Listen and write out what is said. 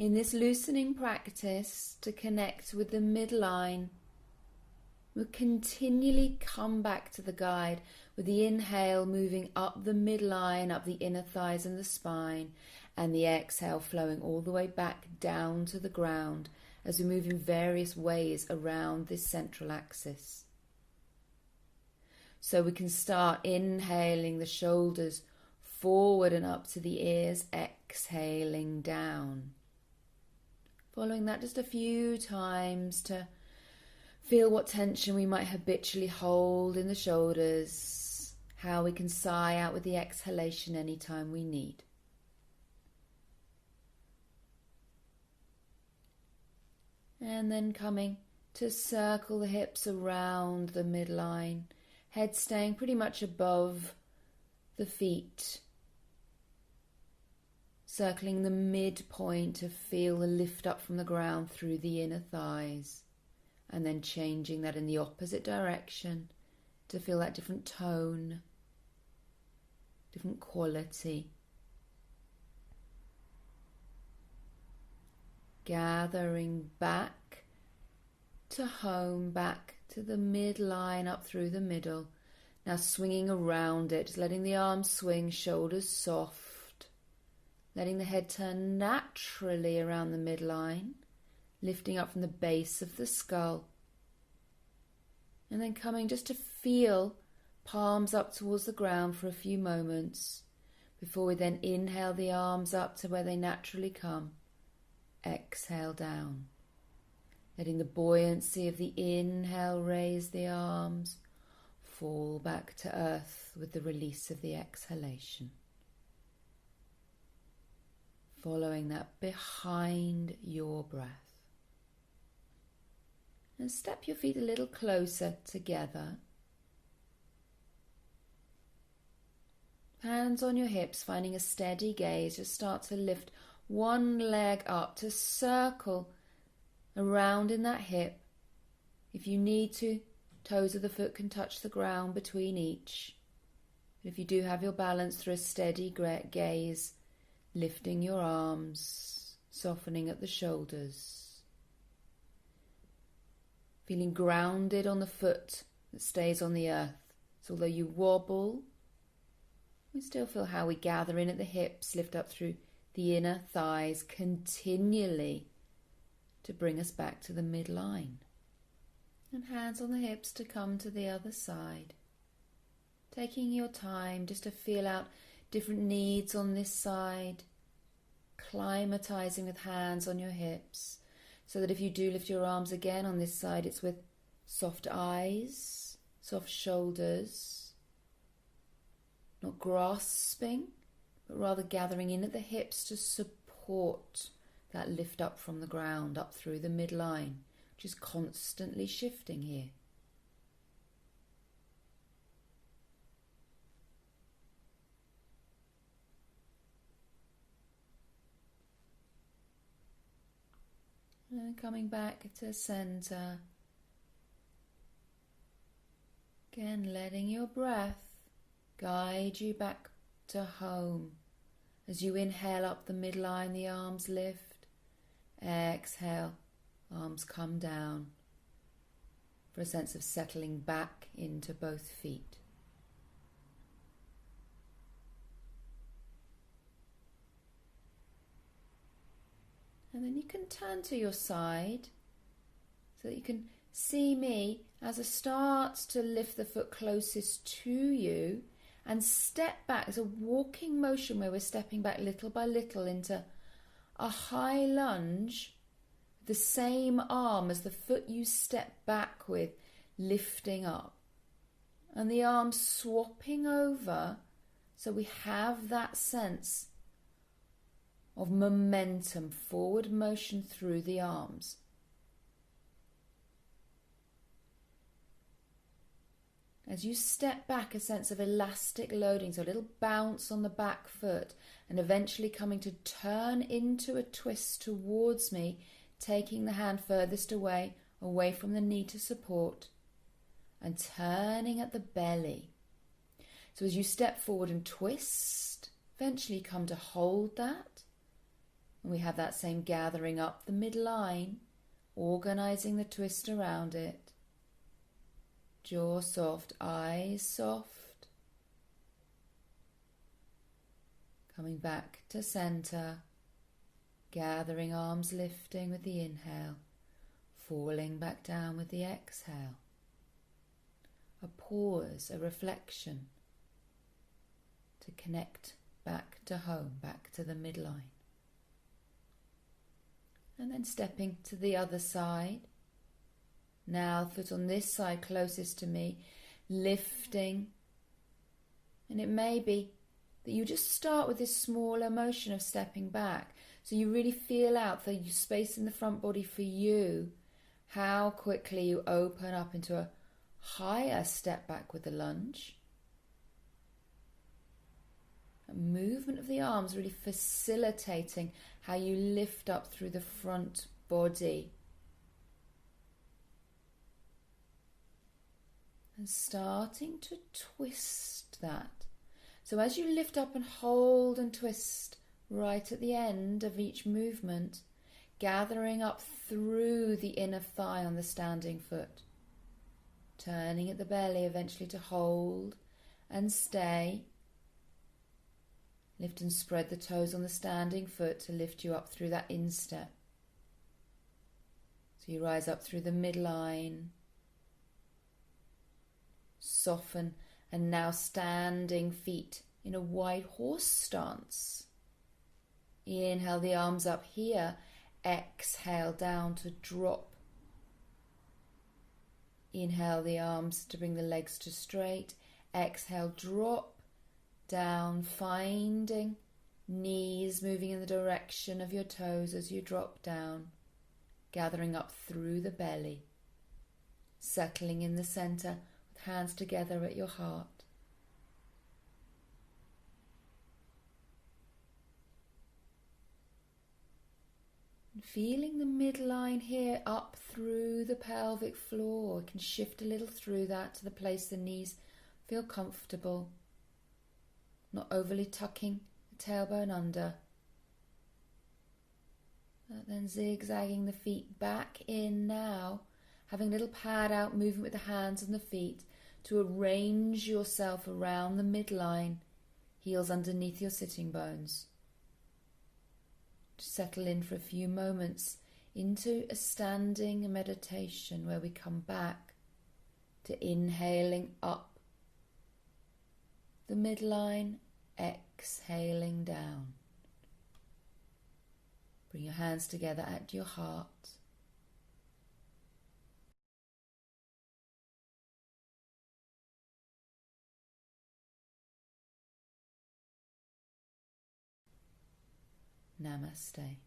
in this loosening practice to connect with the midline, we'll continually come back to the guide with the inhale moving up the midline, up the inner thighs and the spine, and the exhale flowing all the way back down to the ground as we move in various ways around this central axis. So we can start inhaling the shoulders forward and up to the ears, exhaling down. Following that just a few times to feel what tension we might habitually hold in the shoulders, how we can sigh out with the exhalation anytime we need. And then coming to circle the hips around the midline, head staying pretty much above the feet, circling the midpoint to feel the lift up from the ground through the inner thighs, and then changing that in the opposite direction to feel that different tone, different quality. Gathering back to home, back to the midline, up through the middle. Now swinging around it, just letting the arms swing, shoulders soft. Letting the head turn naturally around the midline, lifting up from the base of the skull. And then coming just to feel palms up towards the ground for a few moments before we then inhale the arms up to where they naturally come. Exhale down, letting the buoyancy of the inhale raise the arms, fall back to earth with the release of the exhalation. Following that behind your breath. And step your feet a little closer together. Hands on your hips, finding a steady gaze. Just start to lift one leg up to circle around in that hip. If you need to, toes of the foot can touch the ground between each. But if you do have your balance through a steady gaze, lifting your arms, softening at the shoulders. Feeling grounded on the foot that stays on the earth. So although you wobble, we still feel how we gather in at the hips, lift up through the inner thighs continually to bring us back to the midline. And hands on the hips to come to the other side. Taking your time just to feel out different needs on this side. Climatizing with hands on your hips so that if you do lift your arms again on this side, it's with soft eyes, soft shoulders, not grasping, but rather gathering in at the hips to support that lift up from the ground, up through the midline, which is constantly shifting here. And coming back to center. Again, letting your breath guide you back to home. As you inhale up the midline, the arms lift. Exhale, arms come down for a sense of settling back into both feet. And then you can turn to your side so that you can see me as I start to lift the foot closest to you and step back. It's a walking motion where we're stepping back little by little into a high lunge, the same arm as the foot you step back with, lifting up. And the arms swapping over so we have that sense of momentum, forward motion through the arms. As you step back, a sense of elastic loading, so a little bounce on the back foot, and eventually coming to turn into a twist towards me, taking the hand furthest away from the knee to support, and turning at the belly. So as you step forward and twist, eventually come to hold that, And we have that same gathering up the midline, organising the twist around it. Jaw soft, eyes soft. Coming back to centre, gathering, arms lifting with the inhale, falling back down with the exhale. A pause, a reflection to connect back to home, back to the midline. And then stepping to the other side. Now foot on this side closest to me, lifting. And it may be that you just start with this smaller motion of stepping back. So you really feel out the space in the front body for you, how quickly you open up into a higher step back with the lunge. A movement of the arms really facilitating how you lift up through the front body. And starting to twist that. So as you lift up and hold and twist right at the end of each movement, gathering up through the inner thigh on the standing foot, turning at the belly eventually to hold and stay. Lift and spread the toes on the standing foot to lift you up through that instep. So you rise up through the midline, soften, and now standing feet in a wide horse stance. Inhale the arms up here, exhale down to drop. Inhale the arms to bring the legs to straight, exhale drop down, finding knees moving in the direction of your toes as you drop down, gathering up through the belly, settling in the center with hands together at your heart. And feeling the midline here up through the pelvic floor. You can shift a little through that to the place the knees feel comfortable. Not overly tucking the tailbone under. But then zigzagging the feet back in now, having a little pad out movement with the hands and the feet to arrange yourself around the midline, heels underneath your sitting bones. To settle in for a few moments into a standing meditation where we come back to inhaling up the midline, exhaling down. Bring your hands together at your heart. Namaste.